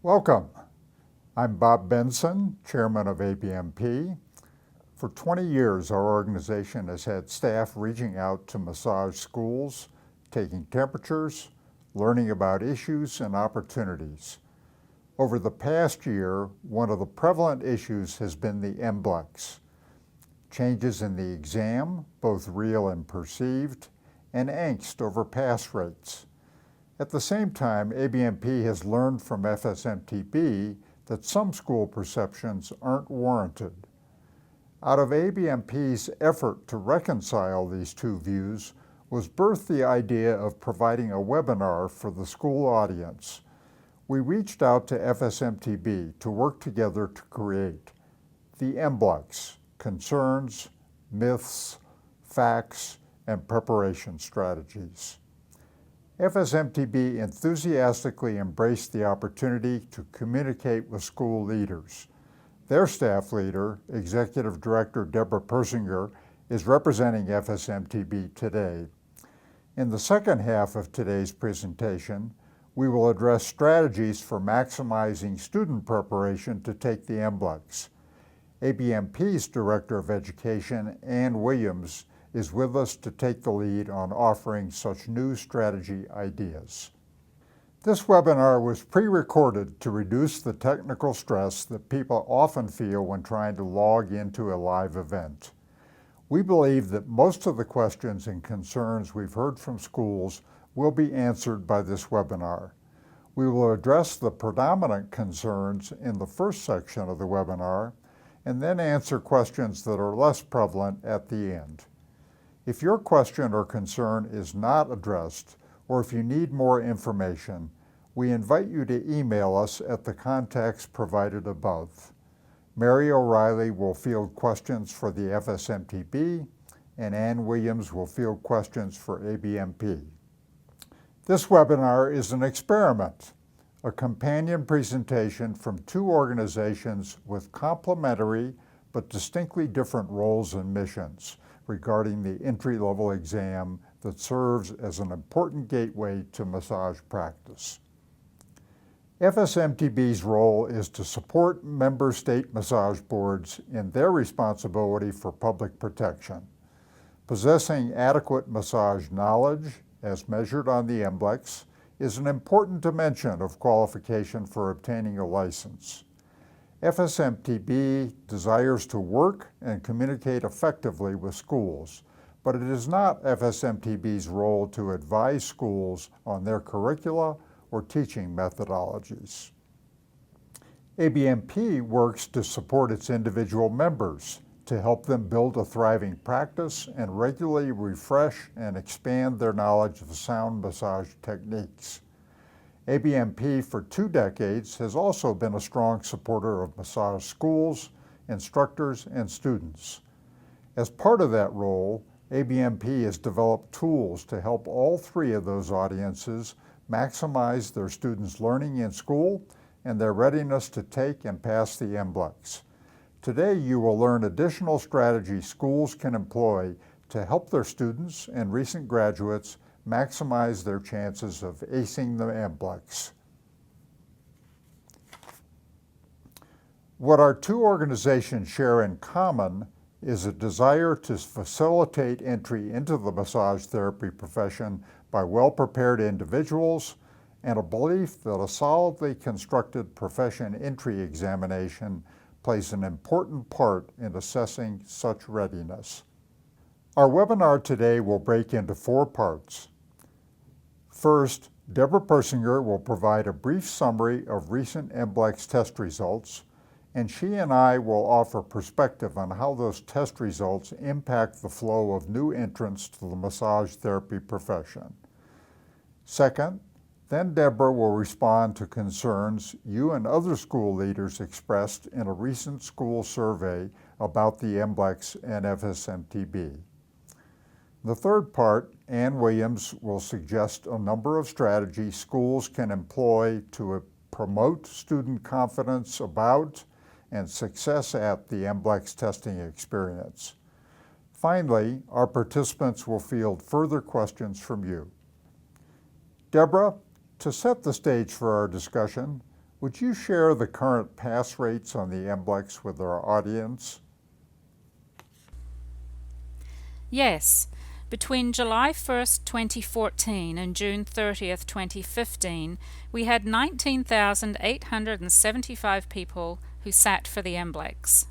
Welcome. I'm Bob Benson, Chairman of ABMP. For 20 years, our organization has had staff reaching out to massage schools, taking temperatures, learning about issues and opportunities. Over the past year, one of the prevalent issues has been the MBLEx. Changes in the exam, both real and perceived, and angst over pass rates. At the same time, ABMP has learned from FSMTB that some school perceptions aren't warranted. Out of ABMP's effort to reconcile these two views was birthed the idea of providing a webinar for the school audience. We reached out to FSMTB to work together to create the MBLEx, Concerns, Myths, Facts, and Preparation Strategies. FSMTB enthusiastically embraced the opportunity to communicate with school leaders. Their staff leader, Executive Director Deborah Persinger, is representing FSMTB today. In the second half of today's presentation, we will address strategies for maximizing student preparation to take the MBLEx. ABMP's Director of Education, Ann Williams, is with us to take the lead on offering such new strategy ideas. This webinar was pre-recorded to reduce the technical stress that people often feel when trying to log into a live event. We believe that most of the questions and concerns we've heard from schools will be answered by this webinar. We will address the predominant concerns in the first section of the webinar and then answer questions that are less prevalent at the end. If your question or concern is not addressed, or if you need more information, we invite you to email us at the contacts provided above. Mary O'Reilly will field questions for the FSMTB, and Ann Williams will field questions for ABMP. This webinar is an experiment, a companion presentation from two organizations with complementary but distinctly different roles and missions regarding the entry-level exam that serves as an important gateway to massage practice. FSMTB's role is to support member state massage boards in their responsibility for public protection. Possessing adequate massage knowledge, as measured on the MBLEx, is an important dimension of qualification for obtaining a license. FSMTB desires to work and communicate effectively with schools, but it is not FSMTB's role to advise schools on their curricula or teaching methodologies. ABMP works to support its individual members to help them build a thriving practice and regularly refresh and expand their knowledge of sound massage techniques. ABMP for 2 decades has also been a strong supporter of massage schools, instructors, and students. As part of that role, ABMP has developed tools to help all 3 of those audiences maximize their students' learning in school and their readiness to take and pass the MBLEx. Today, you will learn additional strategies schools can employ to help their students and recent graduates maximize their chances of acing the MBLEx. What our 2 organizations share in common is a desire to facilitate entry into the massage therapy profession by well-prepared individuals and a belief that a solidly constructed profession entry examination plays an important part in assessing such readiness. Our webinar today will break into 4 parts. First, Deborah Persinger will provide a brief summary of recent MBLEx test results, and she and I will offer perspective on how those test results impact the flow of new entrants to the massage therapy profession. Second, then Deborah will respond to concerns you and other school leaders expressed in a recent school survey about the MBLEx and FSMTB. The third part, Ann Williams will suggest a number of strategies schools can employ to promote student confidence about and success at the MBLEx testing experience. Finally, our participants will field further questions from you. Deborah, to set the stage for our discussion, Would you share the current pass rates on the MBLEx with our audience? Yes. Between July 1st, 2014 and June 30th, 2015, we had 19,875 people who sat for the MBLEx.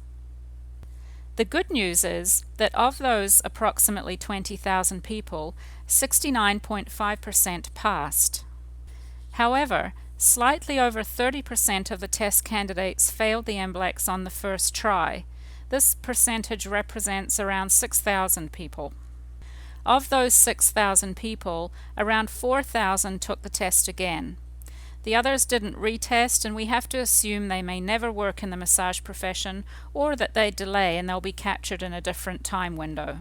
The good news is that of those approximately 20,000 people, 69.5% passed. However, slightly over 30% of the test candidates failed the MBLEx on the first try. This percentage represents around 6,000 people. Of those 6,000 people, around 4,000 took the test again. The others didn't retest, and we have to assume they may never work in the massage profession or that they delay and they'll be captured in a different time window.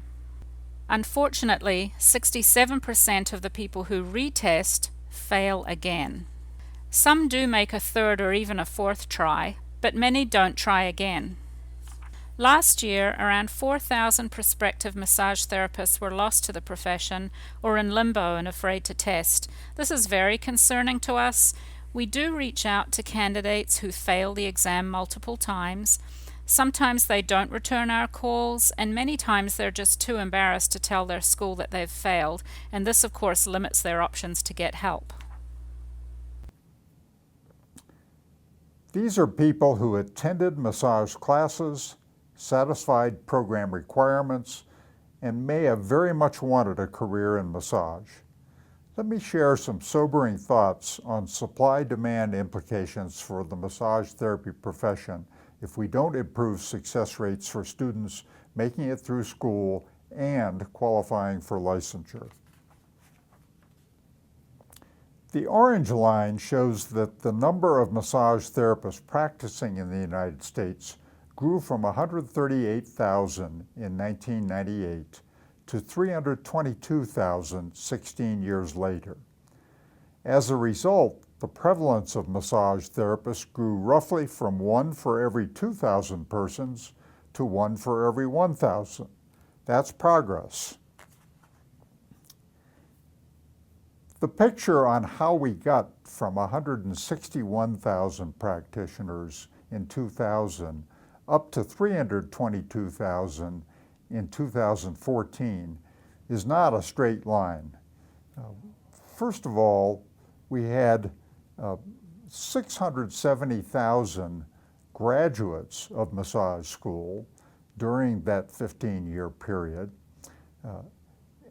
Unfortunately, 67% of the people who retest fail again. Some do make a third or even a fourth try, but many don't try again. Last year, around 4,000 prospective massage therapists were lost to the profession or in limbo and afraid to test. This is very concerning to us. We do reach out to candidates who fail the exam multiple times. Sometimes they don't return our calls, and many times they're just too embarrassed to tell their school that they've failed, and this of course limits their options to get help. These are people who attended massage classes, satisfied program requirements, and may have very much wanted a career in massage. Let me share some sobering thoughts on supply-demand implications for the massage therapy profession if we don't improve success rates for students making it through school and qualifying for licensure. The orange line shows that the number of massage therapists practicing in the United States grew from 138,000 in 1998 to 322,000 16 years later. As a result, the prevalence of massage therapists grew roughly from 1 for every 2,000 persons to 1 for every 1,000. That's progress. The picture on how we got from 161,000 practitioners in 2000 up to 322,000 in 2014 is not a straight line. First of all, we had 670,000 graduates of massage school during that 15-year period,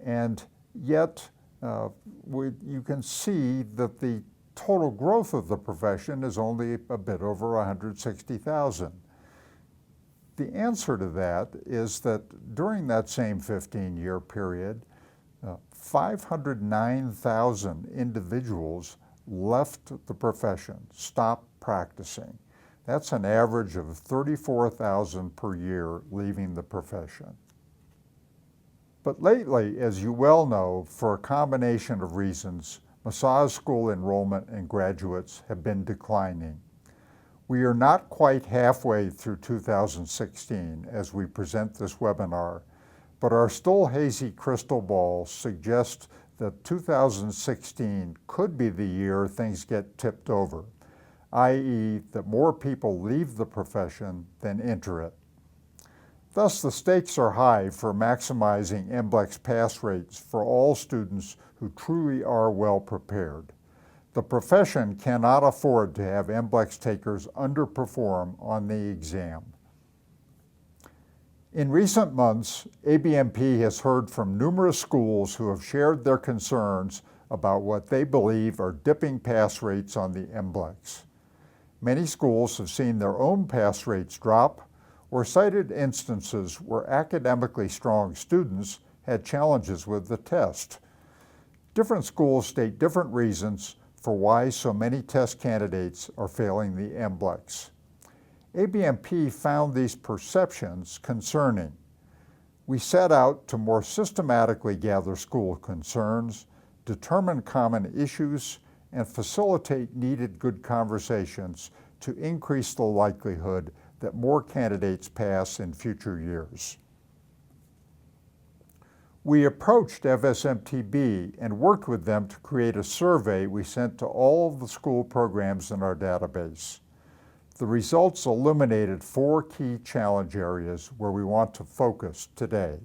and yet you can see that the total growth of the profession is only a bit over 160,000. The answer to that is that during that same 15-year period, 509,000 individuals left the profession, stopped practicing. That's an average of 34,000 per year leaving the profession. But lately, as you well know, for a combination of reasons, massage school enrollment and graduates have been declining. We are not quite halfway through 2016 as we present this webinar, but our still hazy crystal ball suggests that 2016 could be the year things get tipped over, i.e. that more people leave the profession than enter it. Thus, the stakes are high for maximizing MBLEx pass rates for all students who truly are well prepared. The profession cannot afford to have MBLEx takers underperform on the exam. In recent months, ABMP has heard from numerous schools who have shared their concerns about what they believe are dipping pass rates on the MBLEx. Many schools have seen their own pass rates drop or cited instances where academically strong students had challenges with the test. Different schools state different reasons for why so many test candidates are failing the MBLEx. ABMP found these perceptions concerning. We set out to more systematically gather school concerns, determine common issues, and facilitate needed good conversations to increase the likelihood that more candidates pass in future years. We approached FSMTB and worked with them to create a survey we sent to all of the school programs in our database. The results illuminated 4 key challenge areas where we want to focus today.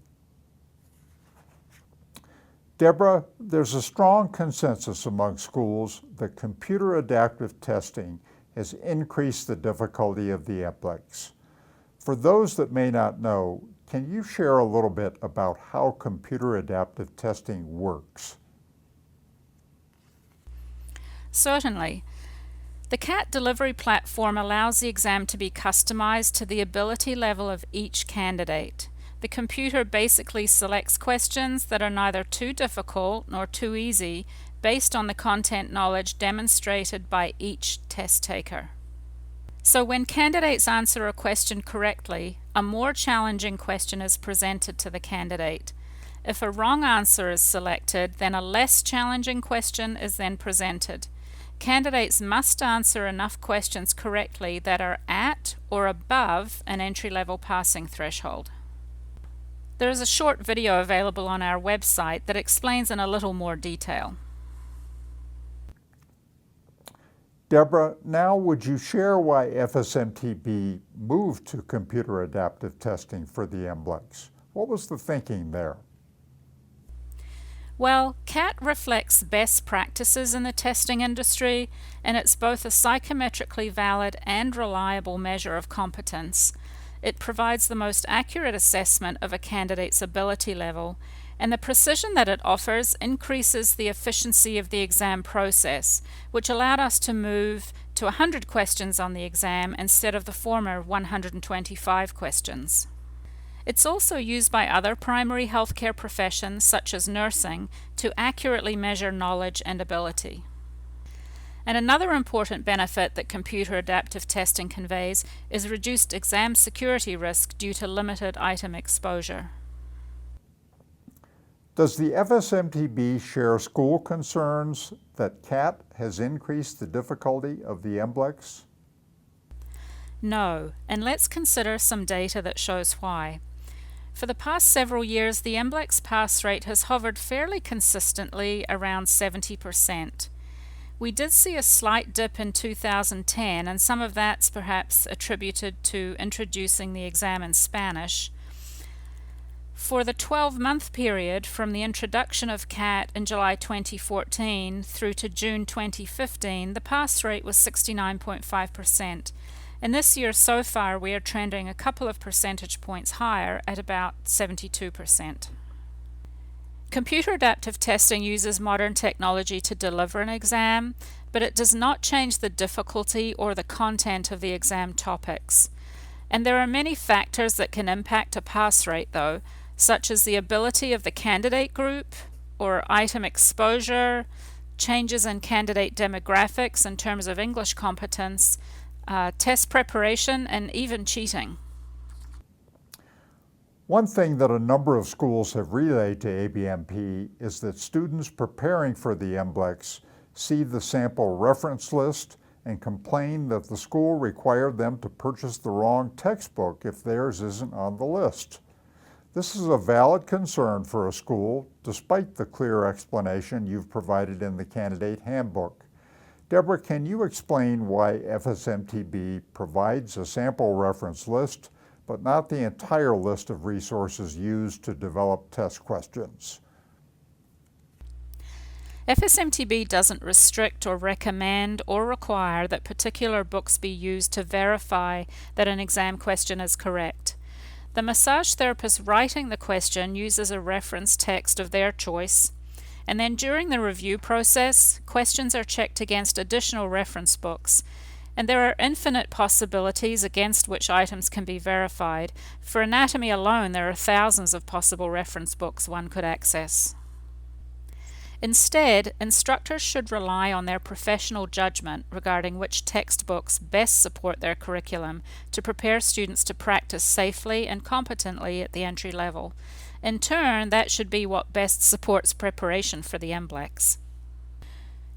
Deborah, there's a strong consensus among schools that computer adaptive testing has increased the difficulty of the MBLEx. For those that may not know, can you share a little bit about how computer adaptive testing works? Certainly. The CAT delivery platform allows the exam to be customized to the ability level of each candidate. The computer basically selects questions that are neither too difficult nor too easy based on the content knowledge demonstrated by each test taker. So when candidates answer a question correctly, a more challenging question is presented to the candidate. If a wrong answer is selected, then a less challenging question is then presented. Candidates must answer enough questions correctly that are at or above an entry-level passing threshold. There is a short video available on our website that explains in a little more detail. Deborah, now would you share why FSMTB moved to computer adaptive testing for the MBLEx? What was the thinking there? Well, CAT reflects best practices in the testing industry, and it's both a psychometrically valid and reliable measure of competence. It provides the most accurate assessment of a candidate's ability level, and the precision that it offers increases the efficiency of the exam process, which allowed us to move to 100 questions on the exam instead of the former 125 questions. It's also used by other primary healthcare professions, such as nursing, to accurately measure knowledge and ability. And another important benefit that computer adaptive testing conveys is reduced exam security risk due to limited item exposure. Does the FSMTB share school concerns that CAT has increased the difficulty of the MBLEx? No, and let's consider some data that shows why. For the past several years, the MBLEx pass rate has hovered fairly consistently around 70%. We did see a slight dip in 2010, and some of that's perhaps attributed to introducing the exam in Spanish. For the 12-month period from the introduction of CAT in July 2014 through to June 2015, the pass rate was 69.5%. And this year so far we are trending a couple of percentage points higher at about 72%. Computer adaptive testing uses modern technology to deliver an exam, but it does not change the difficulty or the content of the exam topics. And there are many factors that can impact a pass rate though, such as the ability of the candidate group, or item exposure, changes in candidate demographics in terms of English competence, test preparation, and even cheating. One thing that a number of schools have relayed to ABMP is that students preparing for the MBLEx see the sample reference list and complain that the school required them to purchase the wrong textbook if theirs isn't on the list. This is a valid concern for a school, despite the clear explanation you've provided in the candidate handbook. Deborah, can you explain why FSMTB provides a sample reference list, but not the entire list of resources used to develop test questions? FSMTB doesn't restrict or recommend or require that particular books be used to verify that an exam question is correct. The massage therapist writing the question uses a reference text of their choice, and then during the review process, questions are checked against additional reference books, and there are infinite possibilities against which items can be verified. For anatomy alone, there are thousands of possible reference books one could access. Instead, instructors should rely on their professional judgment regarding which textbooks best support their curriculum to prepare students to practice safely and competently at the entry level. In turn, that should be what best supports preparation for the MBLEx.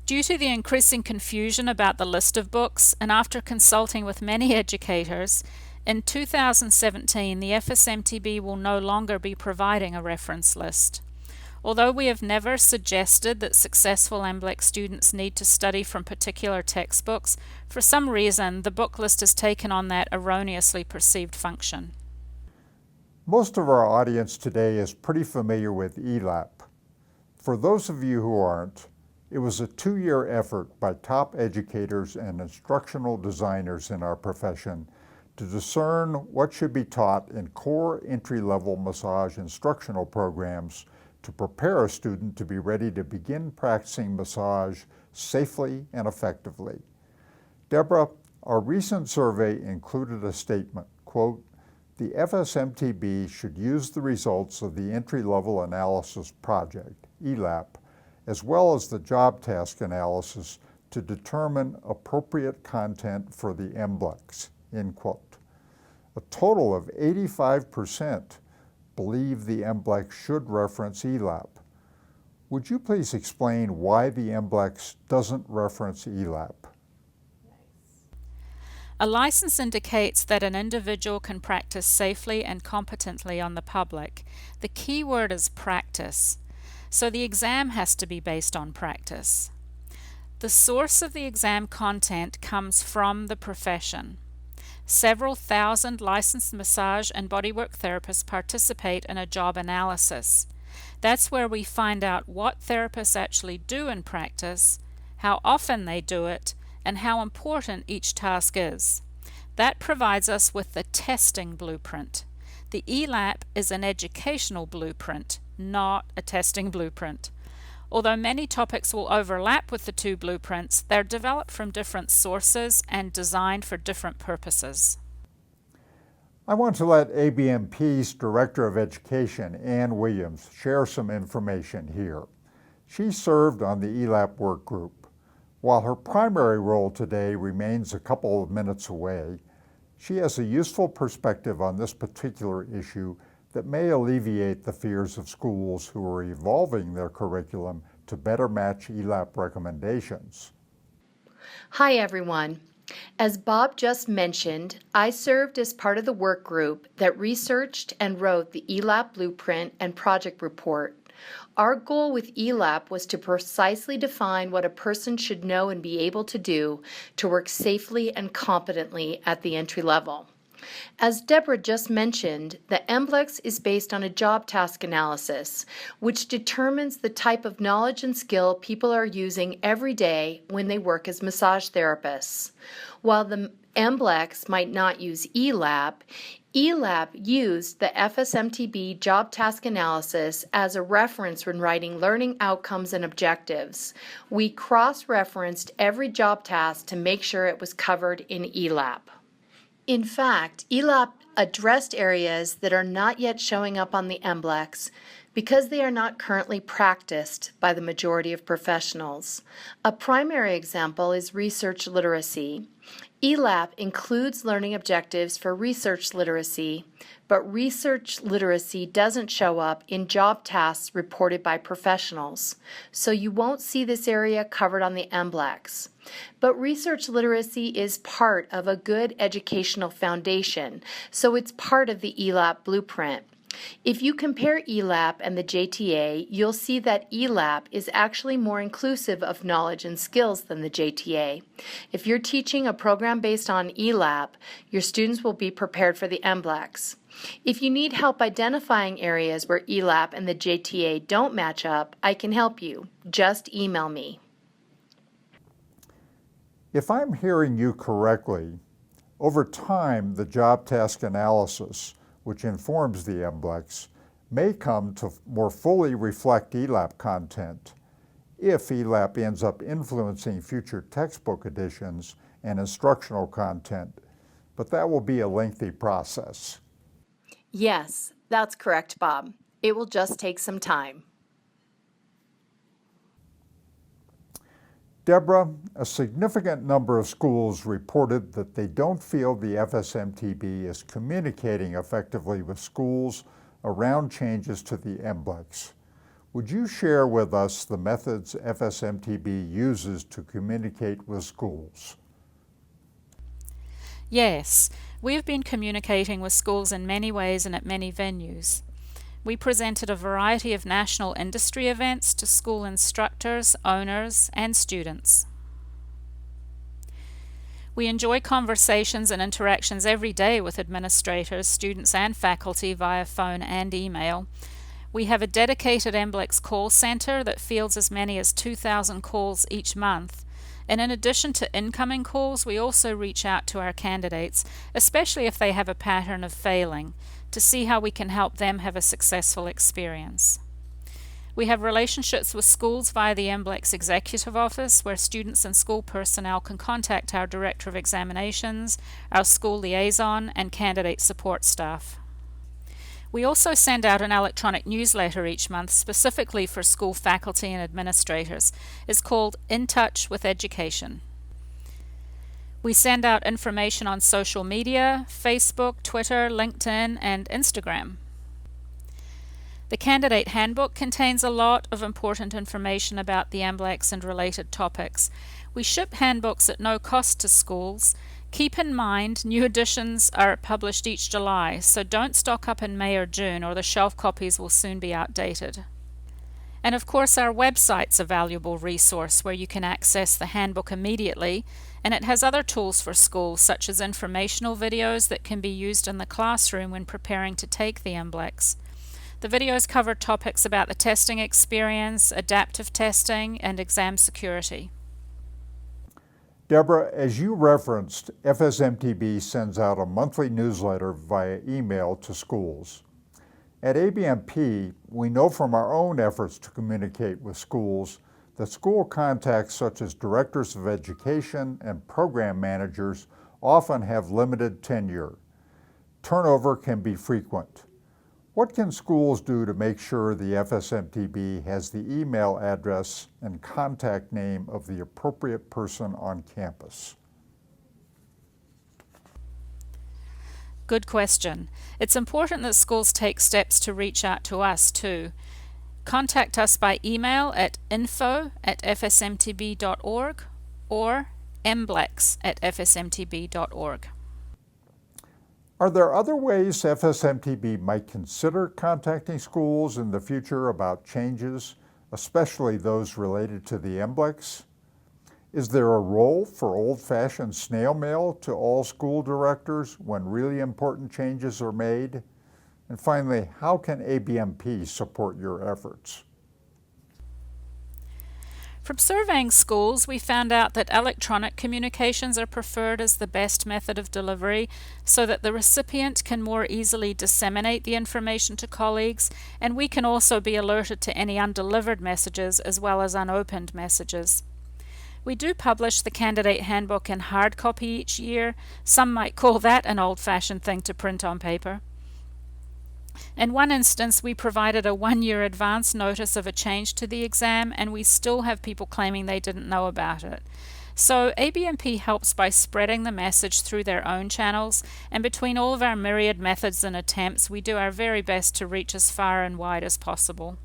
Due to the increasing confusion about the list of books, and after consulting with many educators, in 2017 the FSMTB will no longer be providing a reference list. Although we have never suggested that successful MBLEx students need to study from particular textbooks, for some reason the book list has taken on that erroneously perceived function. Most of our audience today is pretty familiar with ELAP. For those of you who aren't, it was a 2-year effort by top educators and instructional designers in our profession to discern what should be taught in core entry-level massage instructional programs to prepare a student to be ready to begin practicing massage safely and effectively. Deborah, our recent survey included a statement, quote, "The FSMTB should use the results of the entry-level analysis project, ELAP, as well as the job task analysis to determine appropriate content for the MBLEx," end quote. A total of 85% believe the MBLEx should reference ELAP. Would you please explain why the MBLEx doesn't reference ELAP? A license indicates that an individual can practice safely and competently on the public. The key word is practice, so the exam has to be based on practice. The source of the exam content comes from the profession. Several thousand licensed massage and bodywork therapists participate in a job analysis. That's where we find out what therapists actually do in practice, how often they do it, and how important each task is. That provides us with the testing blueprint. The ELAP is an educational blueprint, not a testing blueprint. Although many topics will overlap with the two blueprints, they're developed from different sources and designed for different purposes. I want to let ABMP's Director of Education, Ann Williams, share some information here. She served on the ELAP work group. While her primary role today remains a couple of minutes away, she has a useful perspective on this particular issue that may alleviate the fears of schools who are evolving their curriculum to better match ELAP recommendations. Hi everyone. As Bob just mentioned, I served as part of the work group that researched and wrote the ELAP blueprint and project report. Our goal with ELAP was to precisely define what a person should know and be able to do to work safely and competently at the entry level. As Deborah just mentioned, the MBLEx is based on a job task analysis, which determines the type of knowledge and skill people are using every day when they work as massage therapists. While the MBLEx might not use ELAP, ELAP used the FSMTB job task analysis as a reference when writing learning outcomes and objectives. We cross-referenced every job task to make sure it was covered in ELAP. In fact, ELAP addressed areas that are not yet showing up on the MBLEx because they are not currently practiced by the majority of professionals. A primary example is research literacy. ELAP includes learning objectives for research literacy, but research literacy doesn't show up in job tasks reported by professionals, so you won't see this area covered on the MBLEx. But research literacy is part of a good educational foundation, so it's part of the ELAP blueprint. If you compare ELAP and the JTA, you'll see that ELAP is actually more inclusive of knowledge and skills than the JTA. If you're teaching a program based on ELAP, your students will be prepared for the MBLEx. If you need help identifying areas where ELAP and the JTA don't match up, I can help you. Just email me. If I'm hearing you correctly, over time the job task analysis, which informs the MBLEx, may come to more fully reflect ELAP content if ELAP ends up influencing future textbook editions and instructional content, but that will be a lengthy process. Yes, that's correct, Bob. It will just take some time. Deborah, a significant number of schools reported that they don't feel the FSMTB is communicating effectively with schools around changes to the MBLEx. Would you share with us the methods FSMTB uses to communicate with schools? Yes, we have been communicating with schools in many ways and at many venues. we presented a variety of national industry events to school instructors, owners, and students. We enjoy conversations and interactions every day with administrators, students, and faculty via phone and email. We have a dedicated MBLEx call center that fields as many as 2,000 calls each month. And in addition to incoming calls, we also reach out to our candidates, especially if they have a pattern of failing, to see how we can help them have a successful experience. We have relationships with schools via the MBLEx Executive Office, where students and school personnel can contact our Director of Examinations, our school liaison, and candidate support staff. We also send out an electronic newsletter each month specifically for school faculty and administrators. It's called In Touch with Education. We send out information on social media, Facebook, Twitter, LinkedIn, and Instagram. The Candidate Handbook contains a lot of important information about the MBLEx and related topics. We ship handbooks at no cost to schools. Keep in mind, new editions are published each July, so don't stock up in May or June, or the shelf copies will soon be outdated. And of course, our website's a valuable resource where you can access the handbook immediately, and it has other tools for schools, such as informational videos that can be used in the classroom when preparing to take the MBLEx. The videos cover topics about the testing experience, adaptive testing, and exam security. Deborah, as you referenced, FSMTB sends out a monthly newsletter via email to schools. At ABMP, we know from our own efforts to communicate with schools that school contacts such as directors of education and program managers often have limited tenure. Turnover can be frequent. What can schools do to make sure the FSMTB has the email address and contact name of the appropriate person on campus? Good question. It's important that schools take steps to reach out to us too. Contact us by email at info@fsmtb.org or mblex@fsmtb.org. Are there other ways FSMTB might consider contacting schools in the future about changes, especially those related to the MBLEx? Is there a role for old-fashioned snail mail to all school directors when really important changes are made? And finally, how can ABMP support your efforts? From surveying schools, we found out that electronic communications are preferred as the best method of delivery so that the recipient can more easily disseminate the information to colleagues, and we can also be alerted to any undelivered messages as well as unopened messages. We do publish the Candidate Handbook in hard copy each year. Some might call that an old-fashioned thing to print on paper. In one instance, we provided a 1-year advance notice of a change to the exam, and we still have people claiming they didn't know about it. So ABMP helps by spreading the message through their own channels, and between all of our myriad methods and attempts, we do our very best to reach as far and wide as possible.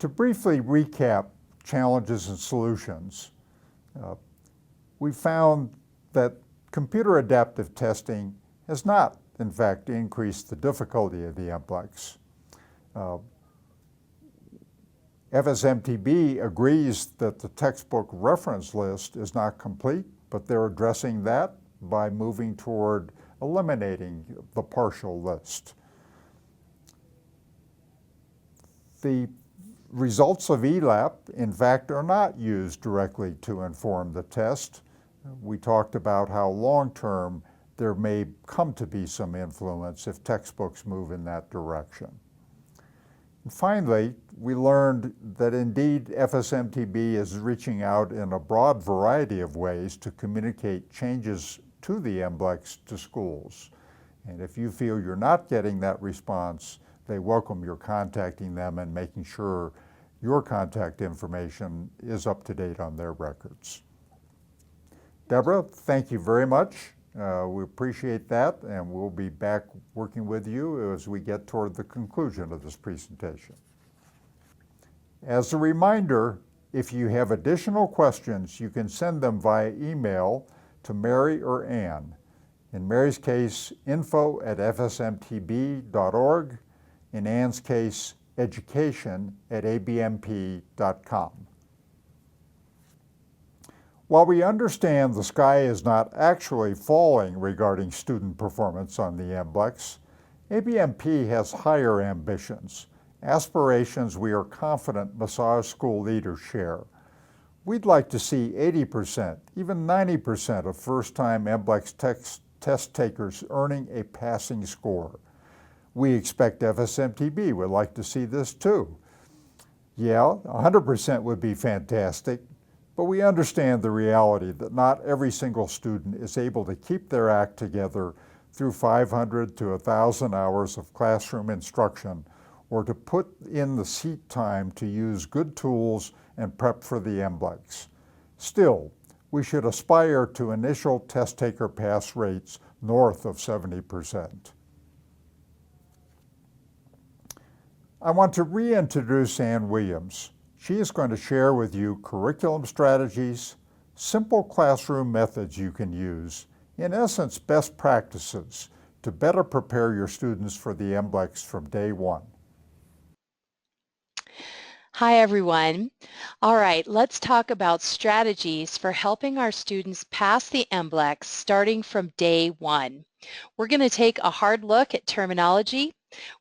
To briefly recap challenges and solutions, we found that computer adaptive testing has not, in fact, increased the difficulty of the MBLEx. FSMTB agrees that the textbook reference list is not complete, but they're addressing that by moving toward eliminating the partial list. The results of ELAP, in fact, are not used directly to inform the test. We talked about how long-term there may come to be some influence if textbooks move in that direction. And finally, we learned that indeed FSMTB is reaching out in a broad variety of ways to communicate changes to the MBLEx to schools. And if you feel you're not getting that response, they welcome your contacting them and making sure your contact information is up to date on their records. Deborah, thank you very much. We appreciate that, and we'll be back working with you as we get toward the conclusion of this presentation. As a reminder, if you have additional questions, you can send them via email to Mary or Ann. In Mary's case, info@fsmtb.org. In Ann's case, education@abmp.com. While we understand the sky is not actually falling regarding student performance on the MBLEx, ABMP has higher ambitions, aspirations we are confident massage school leaders share. We'd like to see 80%, even 90% of first-time MBLEx test takers earning a passing score. We expect FSMTB would like to see this too. Yeah, 100% would be fantastic, but we understand the reality that not every single student is able to keep their act together through 500 to 1,000 hours of classroom instruction, or to put in the seat time to use good tools and prep for the MBLEx. Still, we should aspire to initial test taker pass rates north of 70%. I want to reintroduce Ann Williams. She is going to share with you curriculum strategies, simple classroom methods you can use, in essence, best practices to better prepare your students for the MBLEx from day one. Hi everyone. All right, let's talk about strategies for helping our students pass the MBLEx starting from day one. We're going to take a hard look at terminology.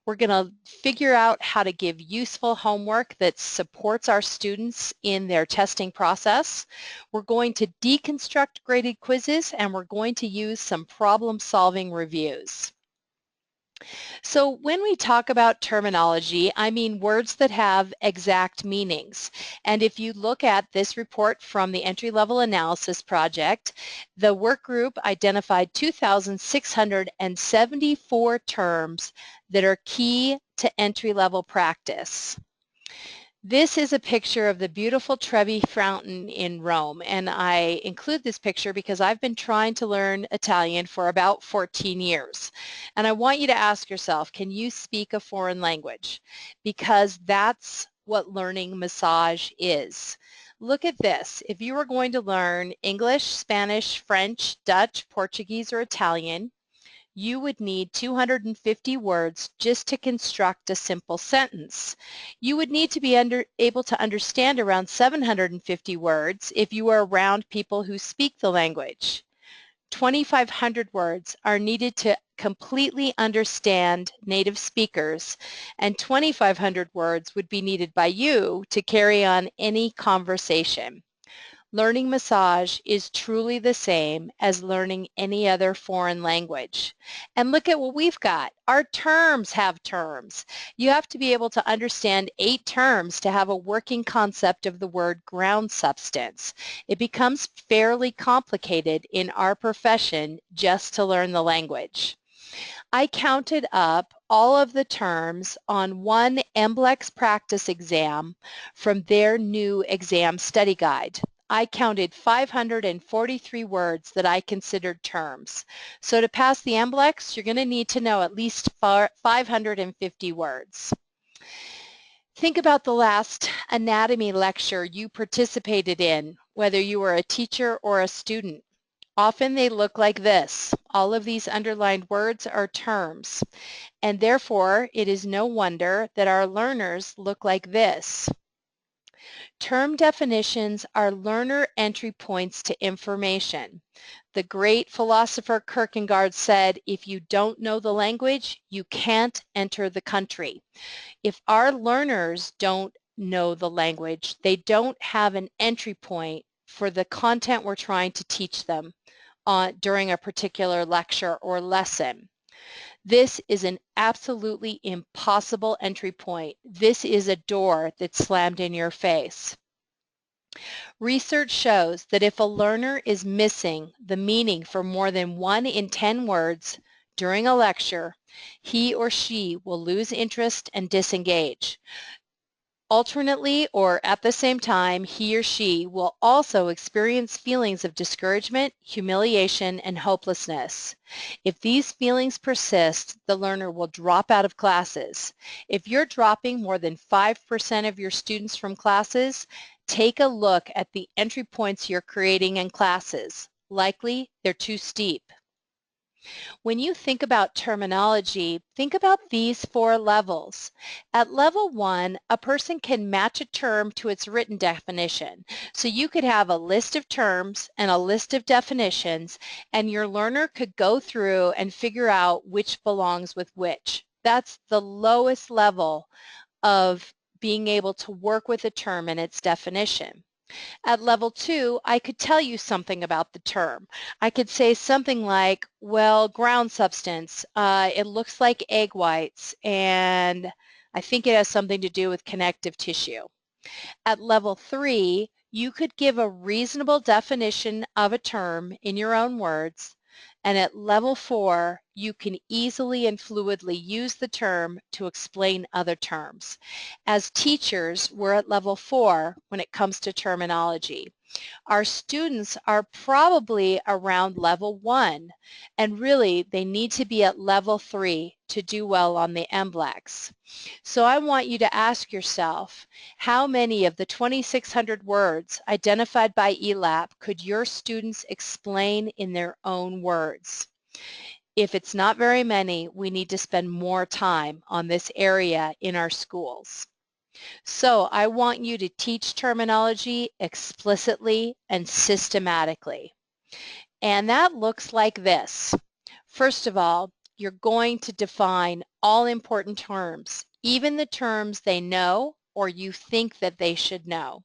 We're going to figure out how to give useful homework that supports our students in their testing process. We're going to deconstruct graded quizzes, and we're going to use some problem-solving reviews. So when we talk about terminology, I mean words that have exact meanings. And if you look at this report from the Entry-Level Analysis Project, the work group identified 2,674 terms that are key to entry-level practice. This is a picture of the beautiful Trevi Fountain in Rome, and I include this picture because I've been trying to learn Italian for about 14 years. And I want you to ask yourself, can you speak a foreign language? Because that's what learning massage is. Look at this. If you were going to learn English, Spanish, French, Dutch, Portuguese, or Italian, you would need 250 words just to construct a simple sentence. You would need to be able to understand around 750 words if you are around people who speak the language. 2,500 words are needed to completely understand native speakers, and 2,500 words would be needed by you to carry on any conversation. Learning massage is truly the same as learning any other foreign language. And look at what we've got. Our terms have terms. You have to be able to understand 8 terms to have a working concept of the word ground substance. It becomes fairly complicated in our profession just to learn the language. I counted up all of the terms on one MBLEx practice exam from their new exam study guide. I counted 543 words that I considered terms. So to pass the MBLEx, you're going to need to know at least 550 words. Think about the last anatomy lecture you participated in, whether you were a teacher or a student. Often they look like this. All of these underlined words are terms, and therefore it is no wonder that our learners look like this. Term definitions are learner entry points to information. The great philosopher Kierkegaard said, if you don't know the language, you can't enter the country. If our learners don't know the language, they don't have an entry point for the content we're trying to teach them during a particular lecture or lesson. This is an absolutely impossible entry point. This is a door that's slammed in your face. Research shows that if a learner is missing the meaning for more than 1 in 10 words during a lecture, he or she will lose interest and disengage. Alternately, or at the same time, he or she will also experience feelings of discouragement, humiliation, and hopelessness. If these feelings persist, the learner will drop out of classes. If you're dropping more than 5% of your students from classes, take a look at the entry points you're creating in classes. Likely, they're too steep. When you think about terminology, think about these 4 levels. At level 1, a person can match a term to its written definition. So you could have a list of terms and a list of definitions, and your learner could go through and figure out which belongs with which. That's the lowest level of being able to work with a term and its definition. At level 2, I could tell you something about the term. I could say something like, well, ground substance, it looks like egg whites, and I think it has something to do with connective tissue. At level 3, you could give a reasonable definition of a term in your own words, and at level 4, you can easily and fluidly use the term to explain other terms. As teachers, we're at level 4 when it comes to terminology. Our students are probably around level 1, and really they need to be at level 3 to do well on the MBLEx. So I want you to ask yourself, how many of the 2,600 words identified by ELAP could your students explain in their own words? If it's not very many, we need to spend more time on this area in our schools. So I want you to teach terminology explicitly and systematically. And that looks like this. First of all, you're going to define all important terms, even the terms they know or you think that they should know.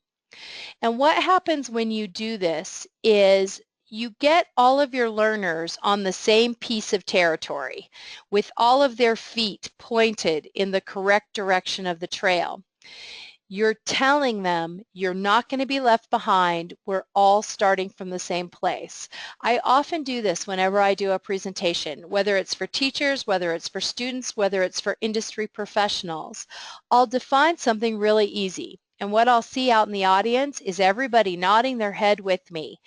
And what happens when you do this is you get all of your learners on the same piece of territory with all of their feet pointed in the correct direction of the trail. You're telling them you're not going to be left behind. We're all starting from the same place. I often do this whenever I do a presentation, whether it's for teachers, whether it's for students, whether it's for industry professionals. I'll define something really easy. And what I'll see out in the audience is everybody nodding their head with me.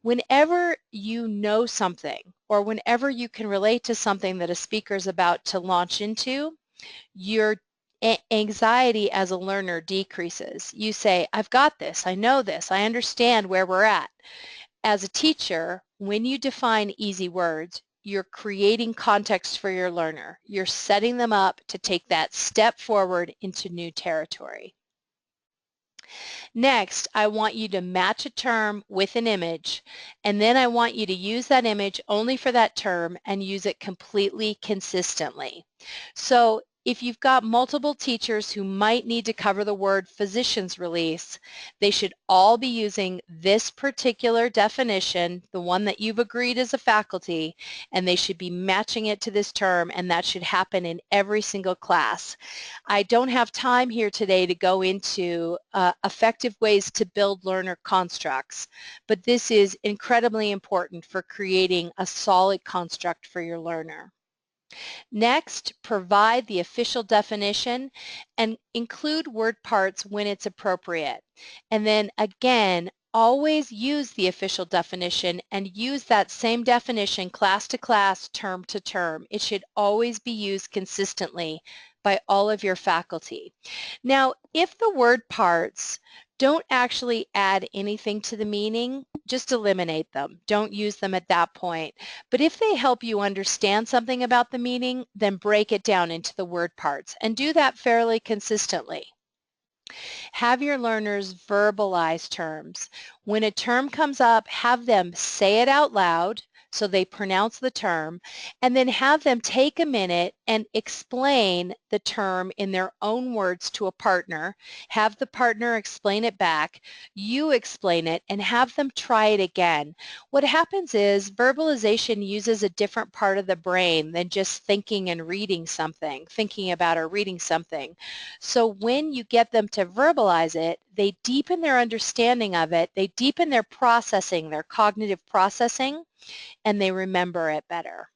Whenever you know something or whenever you can relate to something that a speaker is about to launch into, your anxiety as a learner decreases. You say, I've got this, I know this, I understand where we're at. As a teacher, when you define easy words, you're creating context for your learner. You're setting them up to take that step forward into new territory. Next, I want you to match a term with an image, and then I want you to use that image only for that term and use it completely consistently. So if you've got multiple teachers who might need to cover the word physician's release, they should all be using this particular definition, the one that you've agreed as a faculty, and they should be matching it to this term, and that should happen in every single class. I don't have time here today to go into effective ways to build learner constructs, but this is incredibly important for creating a solid construct for your learner. Next, provide the official definition and include word parts when it's appropriate. And then again, always use the official definition and use that same definition class to class, term to term. It should always be used consistently by all of your faculty. Now, if the word parts don't actually add anything to the meaning, just eliminate them. Don't use them at that point. But if they help you understand something about the meaning, then break it down into the word parts and do that fairly consistently. Have your learners verbalize terms. When a term comes up, have them say it out loud so they pronounce the term, and then have them take a minute and explain the term in their own words to a partner. Have the partner explain it back, you explain it, and have them try it again. What happens is verbalization uses a different part of the brain than just thinking and reading something, thinking about or reading something. So when you get them to verbalize it, they deepen their understanding of it, they deepen their processing, their cognitive processing, and they remember it better.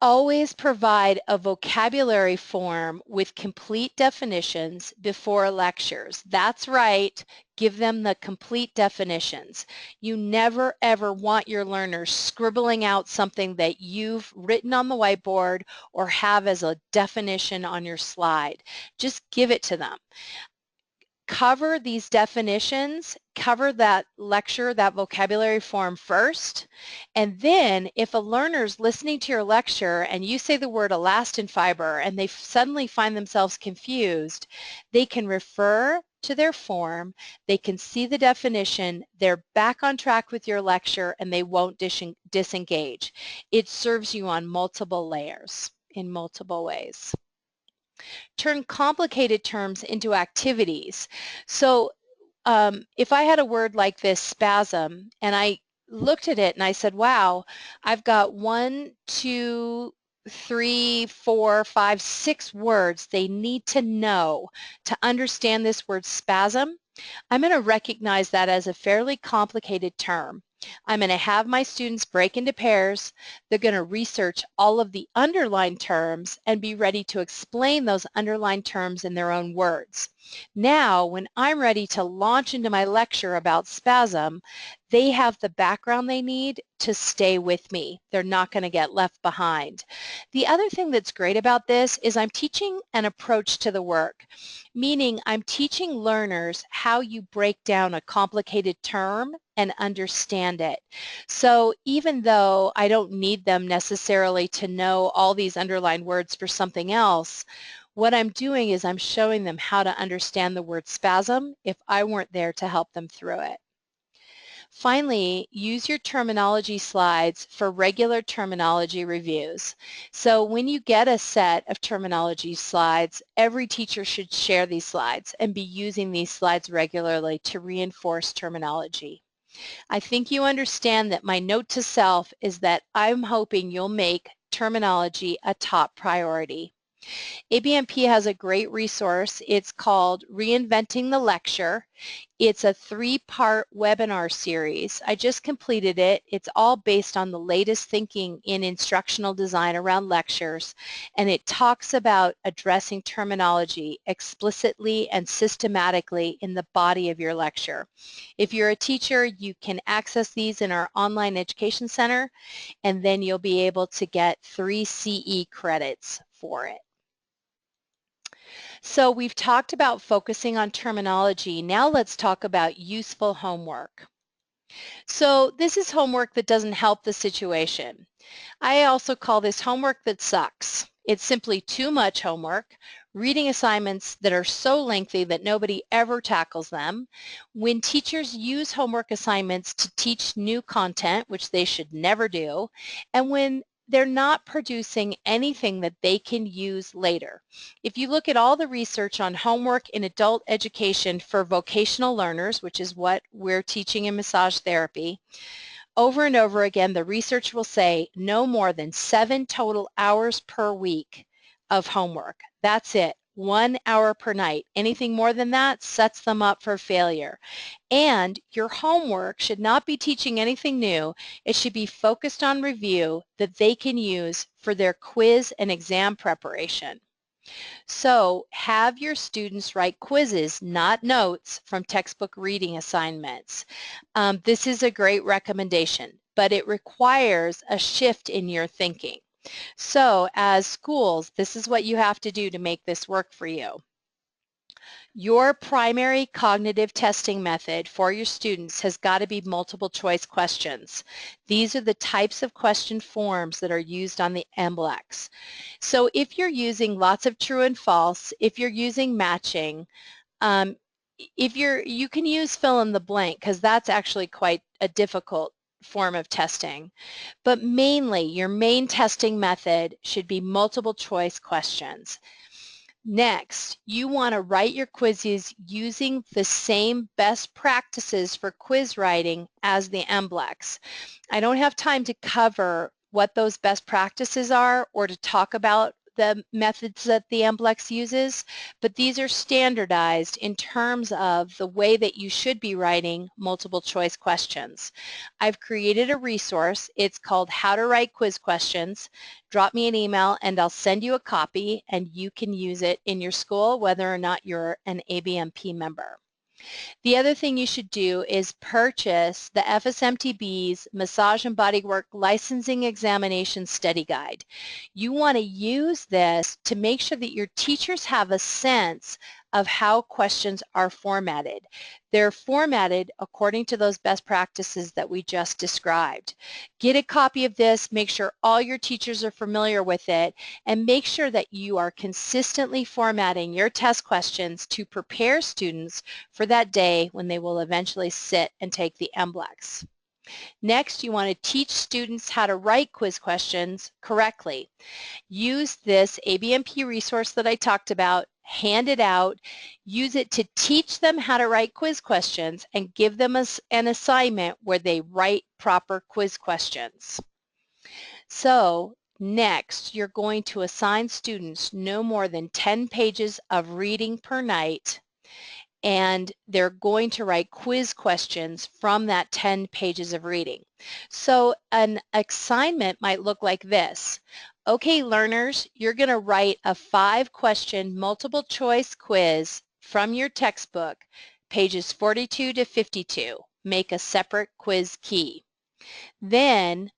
Always provide a vocabulary form with complete definitions before lectures. That's right, give them the complete definitions. You never ever want your learners scribbling out something that you've written on the whiteboard or have as a definition on your slide. Just give it to them. cover these definitions, cover that lecture, that vocabulary form first, and then if a learner's listening to your lecture and you say the word elastin fiber and they suddenly find themselves confused, they can refer to their form, they can see the definition, they're back on track with your lecture, and they won't disengage. It serves you on multiple layers in multiple ways. Turn complicated terms into activities. So if I had a word like this, spasm, and I looked at it and I said, wow, I've got 1, 2, 3, 4, 5, 6 words they need to know to understand this word spasm, I'm going to recognize that as a fairly complicated term. I'm going to have my students break into pairs. They're going to research all of the underlined terms and be ready to explain those underlined terms in their own words. Now, when I'm ready to launch into my lecture about spasm, they have the background they need to stay with me. They're not going to get left behind. The other thing that's great about this is I'm teaching an approach to the work, meaning I'm teaching learners how you break down a complicated term and understand it. So even though I don't need them necessarily to know all these underlined words for something else, what I'm doing is I'm showing them how to understand the word spasm if I weren't there to help them through it. Finally, use your terminology slides for regular terminology reviews. So when you get a set of terminology slides, every teacher should share these slides and be using these slides regularly to reinforce terminology. I think you understand that my note to self is that I'm hoping you'll make terminology a top priority. ABMP has a great resource. It's called Reinventing the Lecture. It's a 3-part webinar series. I just completed it. It's all based on the latest thinking in instructional design around lectures, and it talks about addressing terminology explicitly and systematically in the body of your lecture. If you're a teacher, you can access these in our online education center, and then you'll be able to get 3 CE credits for it. So we've talked about focusing on terminology. Now let's talk about useful homework. So this is homework that doesn't help the situation. I also call this homework that sucks. It's simply too much homework, reading assignments that are so lengthy that nobody ever tackles them. When teachers use homework assignments to teach new content, which they should never do, and when they're not producing anything that they can use later. If you look at all the research on homework in adult education for vocational learners, which is what we're teaching in massage therapy, over and over again, the research will say no more than 7 total hours per week of homework. That's it. 1 hour per night. Anything more than that sets them up for failure. And your homework should not be teaching anything new. It should be focused on review that they can use for their quiz and exam preparation. So have your students write quizzes, not notes, from textbook reading assignments. This is a great recommendation, but it requires a shift in your thinking. So as schools, this is what you have to do to make this work for you. Your primary cognitive testing method for your students has got to be multiple choice questions. These are the types of question forms that are used on the MBLEx. So if you're using lots of true and false, if you're using matching, you can use fill in the blank because that's actually quite a difficult form of testing. But mainly, your main testing method should be multiple choice questions. Next, you want to write your quizzes using the same best practices for quiz writing as the MBLEx. I don't have time to cover what those best practices are or to talk about the methods that the MBLEx uses, but these are standardized in terms of the way that you should be writing multiple choice questions. I've created a resource. It's called How to Write Quiz Questions. Drop me an email and I'll send you a copy and you can use it in your school whether or not you're an ABMP member. The other thing you should do is purchase the FSMTB's Massage and Bodywork Licensing Examination Study Guide. You want to use this to make sure that your teachers have a sense of how questions are formatted. They're formatted according to those best practices that we just described. Get a copy of this, make sure all your teachers are familiar with it, and make sure that you are consistently formatting your test questions to prepare students for that day when they will eventually sit and take the MBLEx. Next, you want to teach students how to write quiz questions correctly. Use this ABMP resource that I talked about, hand it out, use it to teach them how to write quiz questions, and give them an assignment where they write proper quiz questions. So next, you're going to assign students no more than 10 pages of reading per night, and they're going to write quiz questions from that 10 pages of reading. So an assignment might look like this. Okay, learners, you're going to write a 5-question multiple choice quiz from your textbook, pages 42 to 52. Make a separate quiz key. Then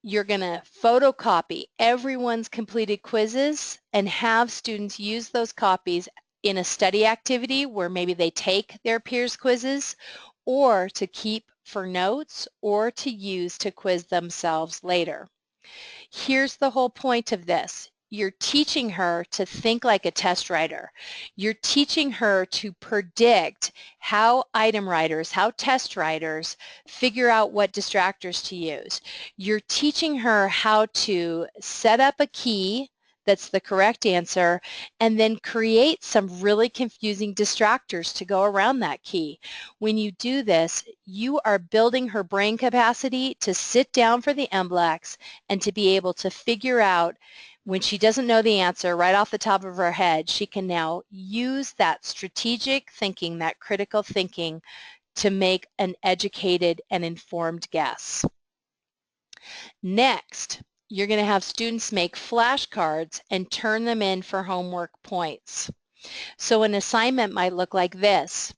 you're going to photocopy everyone's completed quizzes and have students use those copies in a study activity where maybe they take their peers' quizzes, or to keep for notes, or to use to quiz themselves later. Here's the whole point of this. You're teaching her to think like a test writer. You're teaching her to predict how item writers, how test writers figure out what distractors to use. You're teaching her how to set up a key that's the correct answer, and then create some really confusing distractors to go around that key. When you do this, you are building her brain capacity to sit down for the MBLEx and to be able to figure out, when she doesn't know the answer right off the top of her head, she can now use that strategic thinking, that critical thinking, to make an educated and informed guess. Next, you're going to have students make flashcards and turn them in for homework points. So an assignment might look like this.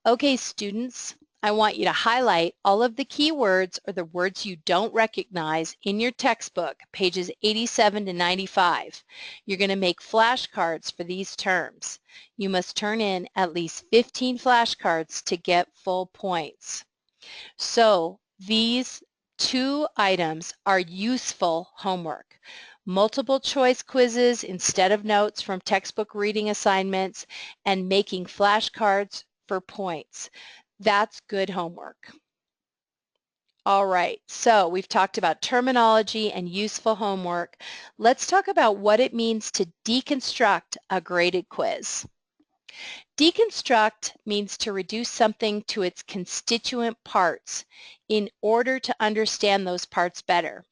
Okay, students, I want you to highlight all of the keywords or the words you don't recognize in your textbook, pages 87 to 95. You're going to make flashcards for these terms. You must turn in at least 15 flashcards to get full points. So these 2 items are useful homework. Multiple choice quizzes instead of notes from textbook reading assignments, and making flashcards for points. That's good homework. All right, so we've talked about terminology and useful homework. Let's talk about what it means to deconstruct a graded quiz. Deconstruct means to reduce something to its constituent parts in order to understand those parts better.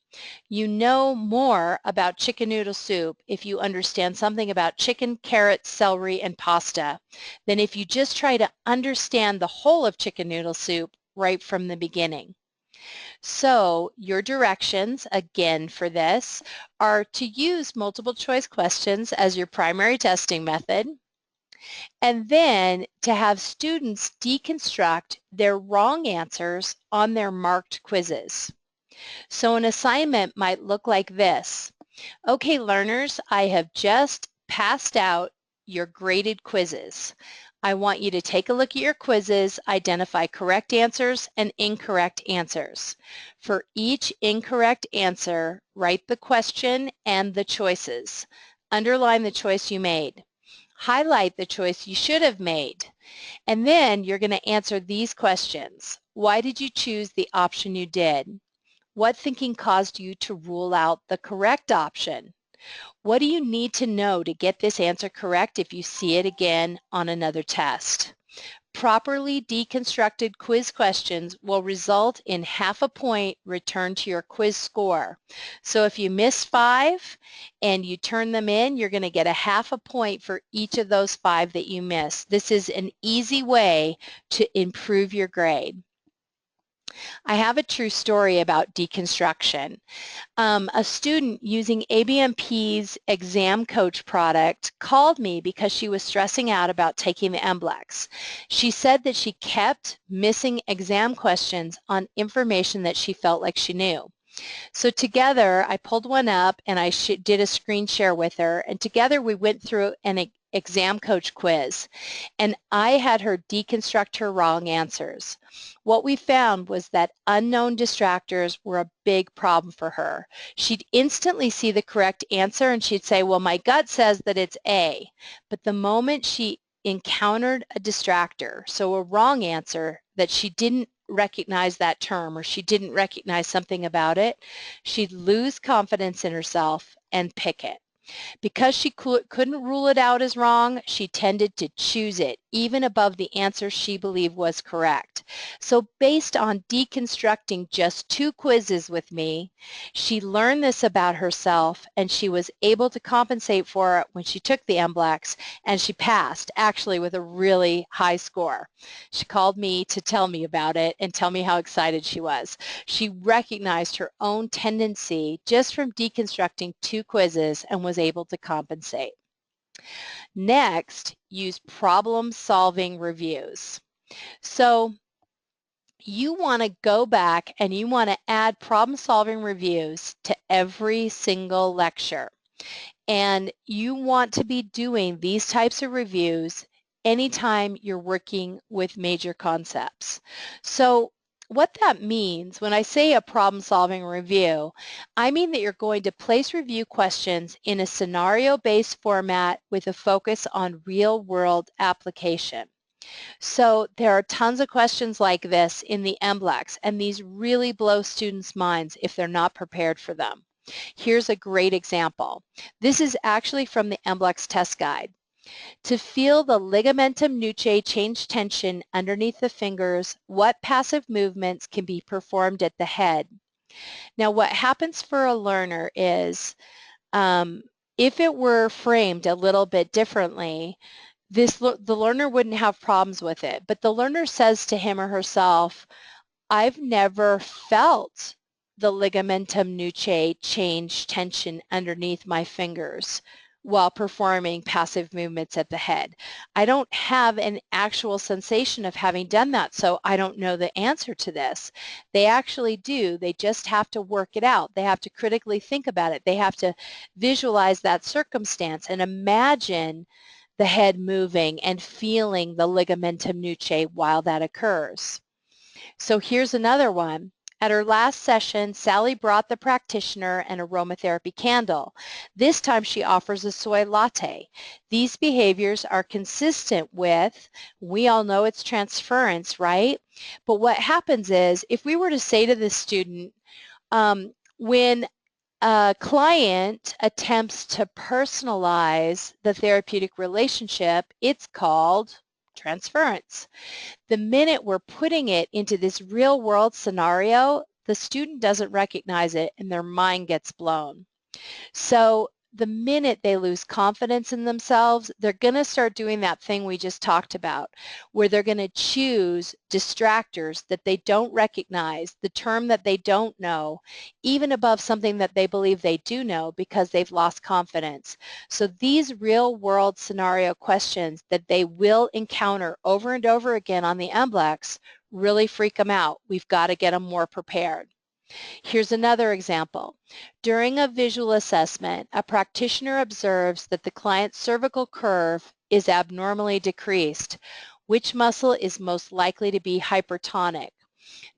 You know more about chicken noodle soup if you understand something about chicken, carrots, celery, and pasta than if you just try to understand the whole of chicken noodle soup right from the beginning. So your directions, again for this, are to use multiple choice questions as your primary testing method, and then to have students deconstruct their wrong answers on their marked quizzes. So an assignment might look like this. Okay, learners, I have just passed out your graded quizzes. I want you to take a look at your quizzes, identify correct answers and incorrect answers. For each incorrect answer, write the question and the choices. Underline the choice you made. Highlight the choice you should have made. And then you're going to answer these questions. Why did you choose the option you did? What thinking caused you to rule out the correct option? What do you need to know to get this answer correct if you see it again on another test? Properly deconstructed quiz questions will result in half a point returned to your quiz score. So if you miss 5 and you turn them in, you're going to get a half a point for each of those 5 that you miss. This is an easy way to improve your grade. I have a true story about deconstruction. A student using ABMP's Exam Coach product called me because she was stressing out about taking the MBLEx. She said that she kept missing exam questions on information that she felt like she knew. So together, I pulled one up and I did a screen share with her, and together we went through an exam coach quiz, and I had her deconstruct her wrong answers. What we found was that unknown distractors were a big problem for her. She'd instantly see the correct answer and she'd say, well, my gut says that it's A. But the moment she encountered a distractor, so a wrong answer that she didn't recognize that term or she didn't recognize something about it, she'd lose confidence in herself and pick it. Because she couldn't rule it out as wrong, she tended to choose it, even above the answer she believed was correct. So based on deconstructing just 2 quizzes with me, she learned this about herself, and she was able to compensate for it when she took the MBLEx, and she passed, actually with a really high score. She called me to tell me about it and tell me how excited she was. She recognized her own tendency just from deconstructing 2 quizzes and was able to compensate. Next, use problem-solving reviews. So you want to go back and you want to add problem-solving reviews to every single lecture. And you want to be doing these types of reviews anytime you're working with major concepts. So what that means, when I say a problem-solving review, I mean that you're going to place review questions in a scenario-based format with a focus on real-world application. So there are tons of questions like this in the MBLEx, and these really blow students' minds if they're not prepared for them. Here's a great example. This is actually from the MBLEx test guide. To feel the ligamentum nuchae change tension underneath the fingers, what passive movements can be performed at the head? Now, what happens for a learner is, if it were framed a little bit differently, the learner wouldn't have problems with it. But the learner says to him or herself, I've never felt the ligamentum nuchae change tension underneath my fingers while performing passive movements at the head. I don't have an actual sensation of having done that, so I don't know the answer to this. They actually do. They just have to work it out. They have to critically think about it. They have to visualize that circumstance and imagine the head moving and feeling the ligamentum nuchae while that occurs. So here's another one. At her last session, Sally brought the practitioner an aromatherapy candle. This time she offers a soy latte. These behaviors are consistent with, we all know it's transference, right? But what happens is, if we were to say to the student, when a client attempts to personalize the therapeutic relationship, it's called transference. The minute we're putting it into this real world scenario, the student doesn't recognize it and their mind gets blown. So the minute they lose confidence in themselves, they're going to start doing that thing we just talked about, where they're going to choose distractors that they don't recognize, the term that they don't know, even above something that they believe they do know because they've lost confidence. So these real world scenario questions that they will encounter over and over again on the MBLEx really freak them out. We've got to get them more prepared. Here's another example. During a visual assessment, a practitioner observes that the client's cervical curve is abnormally decreased. Which muscle is most likely to be hypertonic?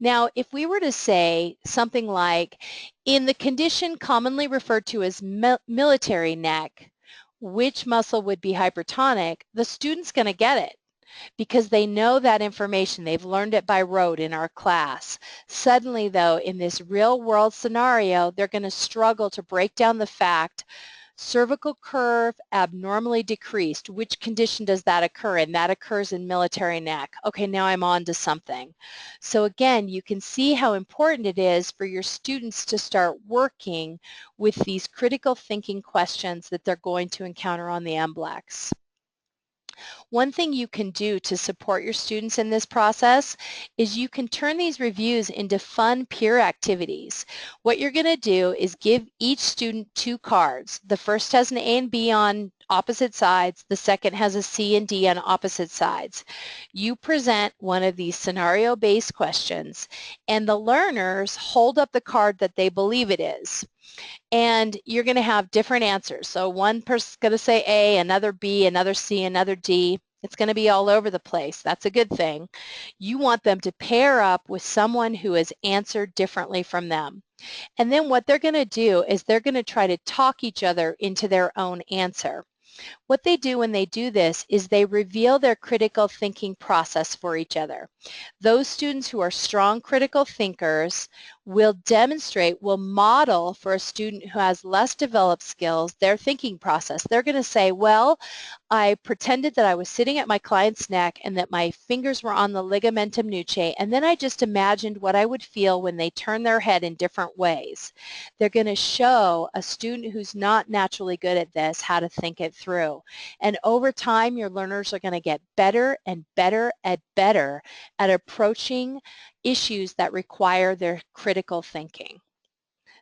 Now, if we were to say something like, in the condition commonly referred to as military neck, which muscle would be hypertonic, the student's going to get it, because they know that information. They've learned it by rote in our class. Suddenly, though, in this real-world scenario, they're going to struggle to break down the fact, cervical curve abnormally decreased. Which condition does that occur in? That occurs in military neck. Okay, now I'm on to something. So again, you can see how important it is for your students to start working with these critical thinking questions that they're going to encounter on the MBLEx. One thing you can do to support your students in this process is you can turn these reviews into fun peer activities. What you're going to do is give each student 2 cards. The first has an A and B on opposite sides. The second has a C and D on opposite sides. You present one of these scenario-based questions, and the learners hold up the card that they believe it is. And you're going to have different answers. So one person's going to say A, another B, another C, another D. It's going to be all over the place. That's a good thing. You want them to pair up with someone who has answered differently from them. And then what they're going to do is they're going to try to talk each other into their own answer. What they do when they do this is they reveal their critical thinking process for each other. Those students who are strong critical thinkers will demonstrate, will model for a student who has less developed skills their thinking process. They're going to say, well, I pretended that I was sitting at my client's neck and that my fingers were on the ligamentum nuchae, and then I just imagined what I would feel when they turn their head in different ways. They're going to show a student who's not naturally good at this how to think it through. And over time, your learners are going to get better and better and better at approaching issues that require their critical thinking.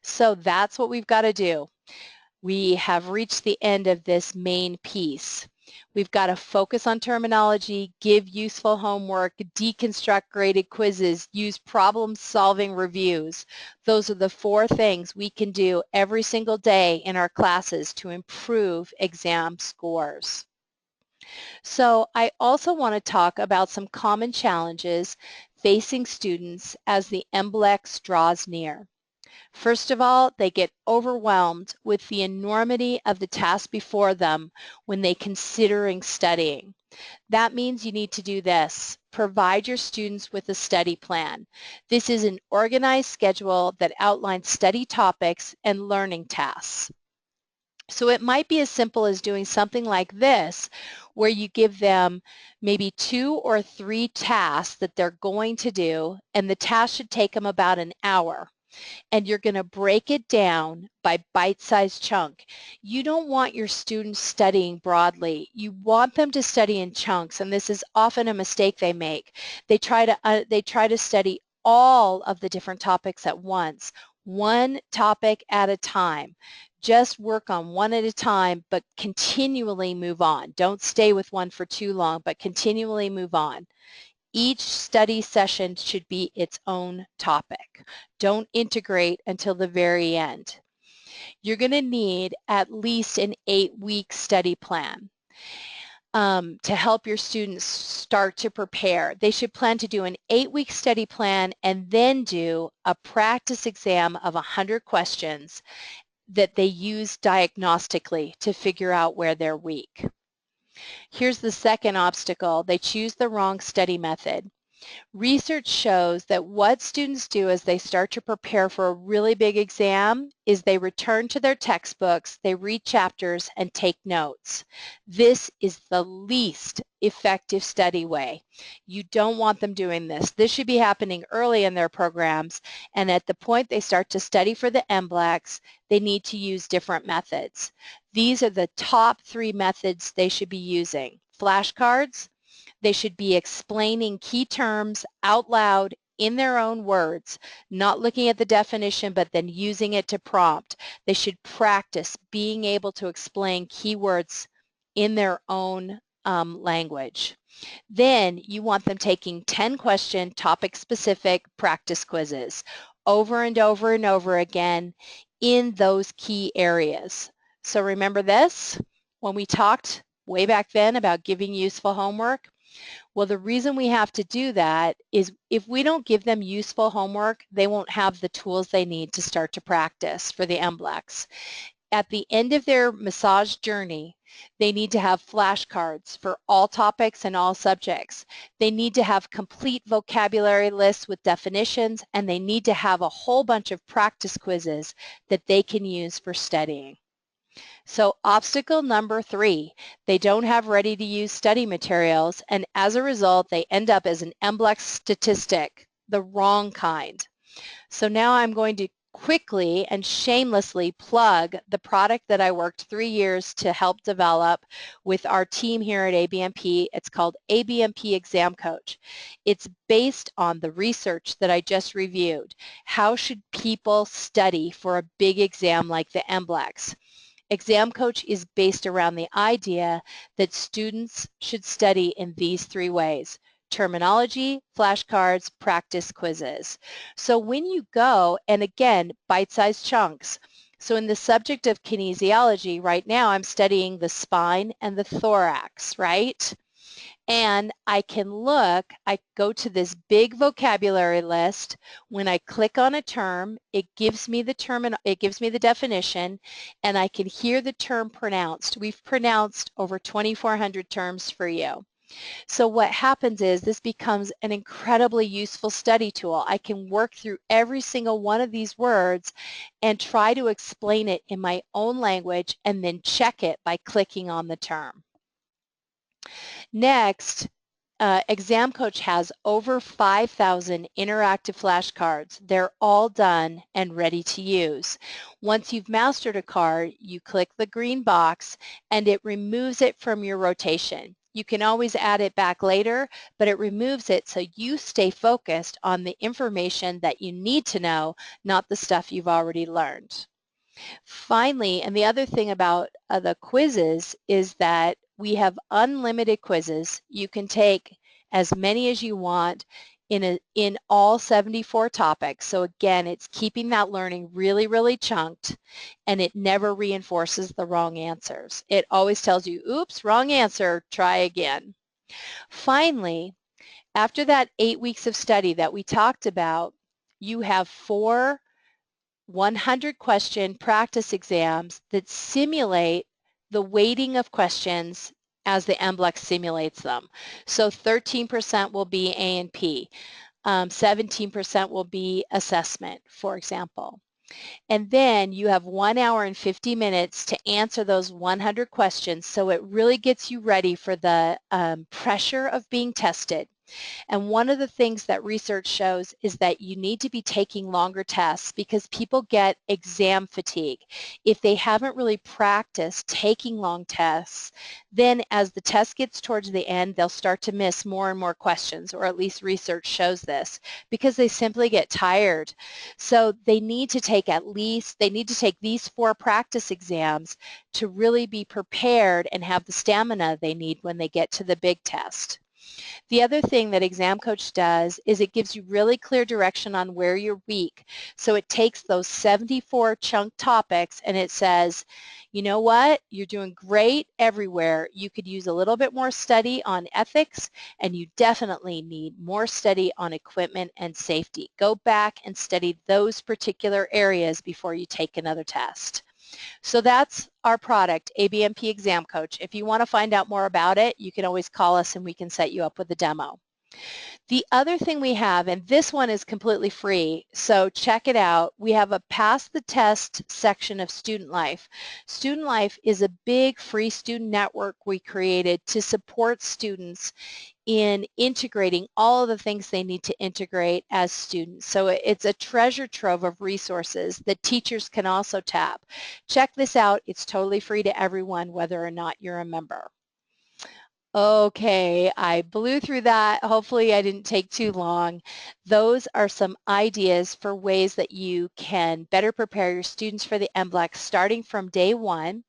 So that's what we've got to do. We have reached the end of this main piece. We've got to focus on terminology, give useful homework, deconstruct graded quizzes, use problem-solving reviews. Those are the 4 things we can do every single day in our classes to improve exam scores. So I also want to talk about some common challenges facing students as the MBLEx draws near. First of all, they get overwhelmed with the enormity of the task before them when they're considering studying. That means you need to do this. Provide your students with a study plan. This is an organized schedule that outlines study topics and learning tasks. So it might be as simple as doing something like this, where you give them maybe 2 or 3 tasks that they're going to do, and the task should take them about an hour. And you're going to break it down by bite-sized chunk. You don't want your students studying broadly. You want them to study in chunks, and this is often a mistake they make. They try to study all of the different topics at once, one topic at a time. Just work on one at a time, but continually move on. Don't stay with one for too long, but continually move on. Each study session should be its own topic. Don't integrate until the very end. You're going to need at least an 8-week study plan to help your students start to prepare. They should plan to do an 8-week study plan and then do a practice exam of 100 questions that they use diagnostically to figure out where they're weak. Here's the second obstacle. They choose the wrong study method. Research shows that what students do as they start to prepare for a really big exam is they return to their textbooks, they read chapters, and take notes. This is the least effective study way. You don't want them doing this. This should be happening early in their programs, and at the point they start to study for the MBLEx, they need to use different methods. These are the top 3 methods they should be using. Flashcards. They should be explaining key terms out loud in their own words, not looking at the definition, but then using it to prompt. They should practice being able to explain keywords in their own language. Then you want them taking 10-question topic-specific practice quizzes over and over and over again in those key areas. So remember this, when we talked way back then about giving useful homework? Well, the reason we have to do that is if we don't give them useful homework, they won't have the tools they need to start to practice for the MBLEx. At the end of their massage journey, they need to have flashcards for all topics and all subjects. They need to have complete vocabulary lists with definitions, and they need to have a whole bunch of practice quizzes that they can use for studying. So obstacle number 3, they don't have ready-to-use study materials, and as a result, they end up as an MBLEx statistic, the wrong kind. So now I'm going to quickly and shamelessly plug the product that I worked 3 years to help develop with our team here at ABMP. It's called ABMP Exam Coach. It's based on the research that I just reviewed. How should people study for a big exam like the MBLEx? Exam Coach is based around the idea that students should study in these three ways: terminology, flashcards, practice quizzes. So when you go, and again, bite-sized chunks. So in the subject of kinesiology, right now I'm studying the spine and the thorax, right? And I can look, I go to this big vocabulary list. When I click on a term, it gives me the definition, and I can hear the term pronounced. We've pronounced over 2,400 terms for you. So what happens is this becomes an incredibly useful study tool. I can work through every single one of these words and try to explain it in my own language and then check it by clicking on the term. Next, Exam Coach has over 5,000 interactive flashcards. They're all done and ready to use. Once you've mastered a card, you click the green box and it removes it from your rotation. You can always add it back later, but it removes it so you stay focused on the information that you need to know, not the stuff you've already learned. Finally, and the other thing about the quizzes is that we have unlimited quizzes. You can take as many as you want in all 74 topics. So again, it's keeping that learning really, really chunked, and it never reinforces the wrong answers. It always tells you, oops, wrong answer, try again. Finally, after that 8 weeks of study that we talked about, you have 4 100-question practice exams that simulate the weighting of questions as the MBLEx simulates them. So 13% will be A&P, 17% will be assessment, for example. And then you have 1 hour and 50 minutes to answer those 100 questions, so it really gets you ready for the pressure of being tested. And one of the things that research shows is that you need to be taking longer tests because people get exam fatigue. If they haven't really practiced taking long tests, then as the test gets towards the end, they'll start to miss more and more questions, or at least research shows this, because they simply get tired. So they need to take these 4 practice exams to really be prepared and have the stamina they need when they get to the big test. The other thing that Exam Coach does is it gives you really clear direction on where you're weak. So it takes those 74 chunk topics and it says, you know what, you're doing great everywhere. You could use a little bit more study on ethics, and you definitely need more study on equipment and safety. Go back and study those particular areas before you take another test. So that's our product, ABMP Exam Coach. If you want to find out more about it, you can always call us and we can set you up with a demo. The other thing we have, and this one is completely free, so check it out. We have a Pass the Test section of Student Life. Student Life is a big free student network we created to support students in integrating all of the things they need to integrate as students. So it's a treasure trove of resources that teachers can also tap. Check this out. It's totally free to everyone, whether or not you're a member. Okay, I blew through that. Hopefully I didn't take too long. Those are some ideas for ways that you can better prepare your students for the MBLEx starting from day 1.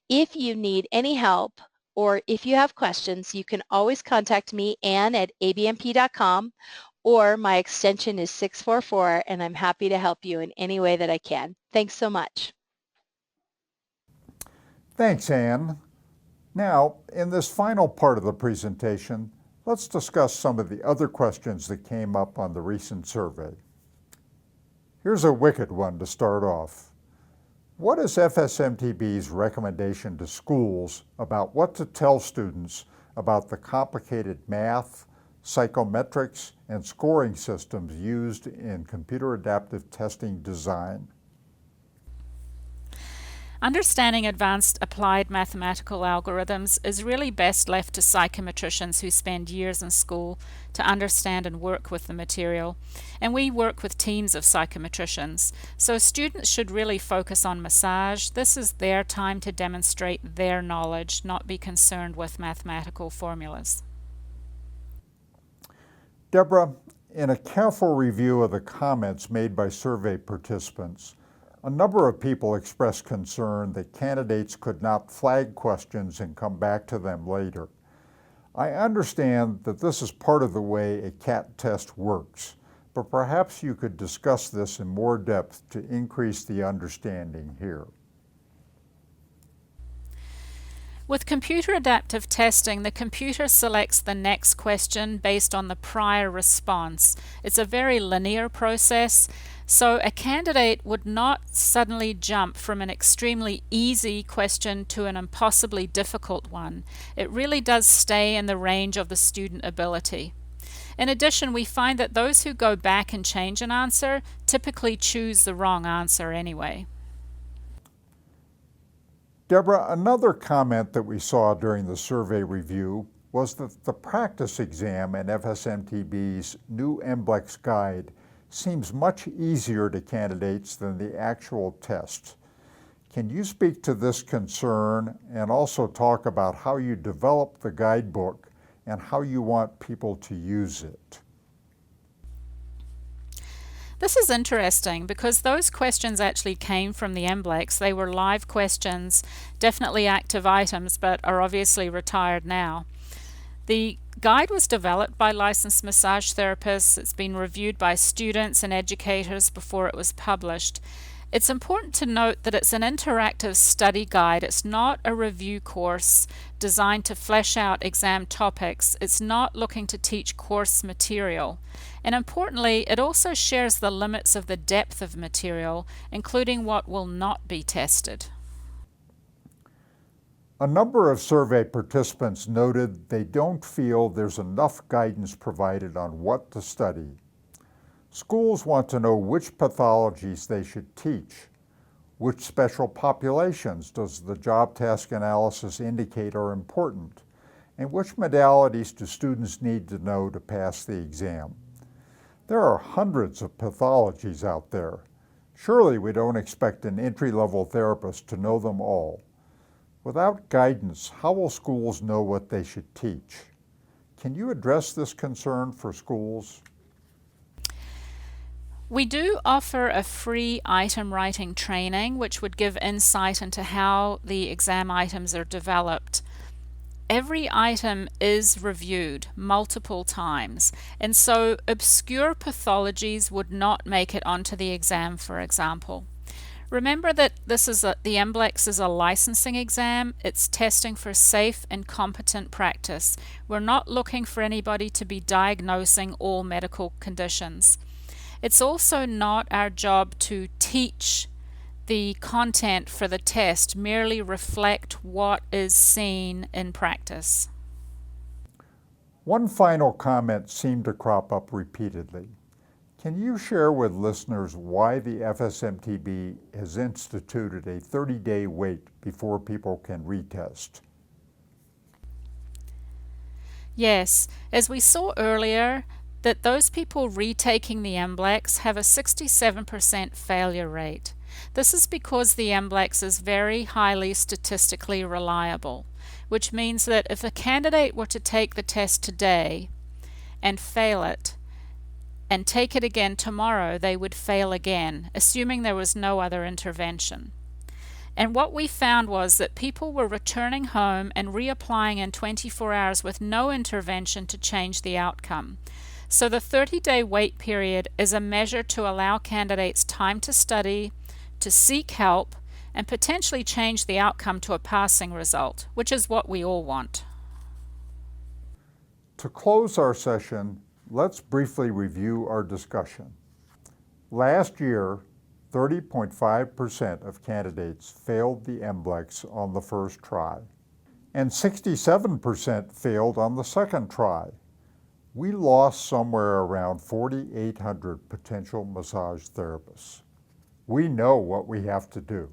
If you need any help or if you have questions, you can always contact me, Ann, at abmp.com, or my extension is 644, and I'm happy to help you in any way that I can. Thanks so much. Thanks, Ann. Now, in this final part of the presentation, let's discuss some of the other questions that came up on the recent survey. Here's a wicked one to start off. What is FSMTB's recommendation to schools about what to tell students about the complicated math, psychometrics, and scoring systems used in computer adaptive testing design? Understanding advanced applied mathematical algorithms is really best left to psychometricians who spend years in school to understand and work with the material. And we work with teams of psychometricians. So students should really focus on massage. This is their time to demonstrate their knowledge, not be concerned with mathematical formulas. Deborah, in a careful review of the comments made by survey participants, A number of people expressed concern that candidates could not flag questions and come back to them later. I understand that this is part of the way a CAT test works, but perhaps you could discuss this in more depth to increase the understanding here. With computer adaptive testing, the computer selects the next question based on the prior response. It's a very linear process, so a candidate would not suddenly jump from an extremely easy question to an impossibly difficult one. It really does stay in the range of the student ability. In addition, we find that those who go back and change an answer typically choose the wrong answer anyway. Deborah, another comment that we saw during the survey review was that the practice exam in FSMTB's new MBLEx guide seems much easier to candidates than the actual test. Can you speak to this concern and also talk about how you developed the guidebook and how you want people to use it? This is interesting because those questions actually came from the MBLEx. They were live questions, definitely active items, but are obviously retired now. The guide was developed by licensed massage therapists. It's been reviewed by students and educators before it was published. It's important to note that it's an interactive study guide. It's not a review course designed to flesh out exam topics. It's not looking to teach course material. And importantly, it also shares the limits of the depth of material, including what will not be tested. A number of survey participants noted they don't feel there's enough guidance provided on what to study. Schools want to know which pathologies they should teach. Which special populations does the job task analysis indicate are important? And which modalities do students need to know to pass the exam? There are hundreds of pathologies out there. Surely we don't expect an entry-level therapist to know them all. Without guidance, how will schools know what they should teach? Can you address this concern for schools? We do offer a free item writing training, which would give insight into how the exam items are developed. Every item is reviewed multiple times, and so obscure pathologies would not make it onto the exam, for example. Remember that the MBLEx is a licensing exam. It's testing for safe and competent practice. We're not looking for anybody to be diagnosing all medical conditions. It's also not our job to teach the content for the test, merely reflect what is seen in practice. One final comment seemed to crop up repeatedly. Can you share with listeners why the FSMTB has instituted a 30-day wait before people can retest? Yes, as we saw earlier, that those people retaking the MBLEx have a 67% failure rate. This is because the MBLEx is very highly statistically reliable, which means that if a candidate were to take the test today and fail it, and take it again tomorrow, they would fail again, assuming there was no other intervention. And what we found was that people were returning home and reapplying in 24 hours with no intervention to change the outcome. So the 30-day wait period is a measure to allow candidates time to study, to seek help, and potentially change the outcome to a passing result, which is what we all want. To close our session, let's briefly review our discussion. Last year, 30.5% of candidates failed the MBLEx on the first try, and 67% failed on the second try. We lost somewhere around 4,800 potential massage therapists. We know what we have to do.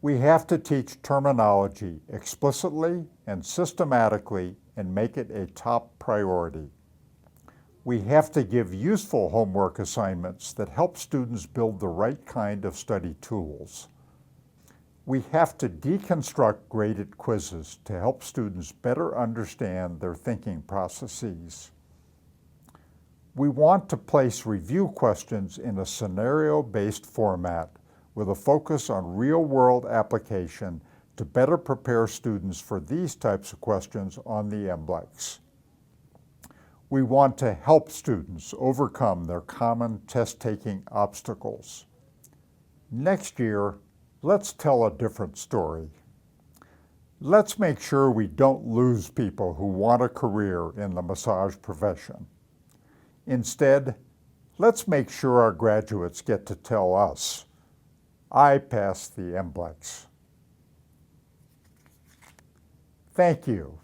We have to teach terminology explicitly and systematically and make it a top priority. We have to give useful homework assignments that help students build the right kind of study tools. We have to deconstruct graded quizzes to help students better understand their thinking processes. We want to place review questions in a scenario-based format with a focus on real-world application to better prepare students for these types of questions on the MBLEx. We want to help students overcome their common test-taking obstacles. Next year, let's tell a different story. Let's make sure we don't lose people who want a career in the massage profession. Instead, let's make sure our graduates get to tell us, I passed the MBLEx. Thank you.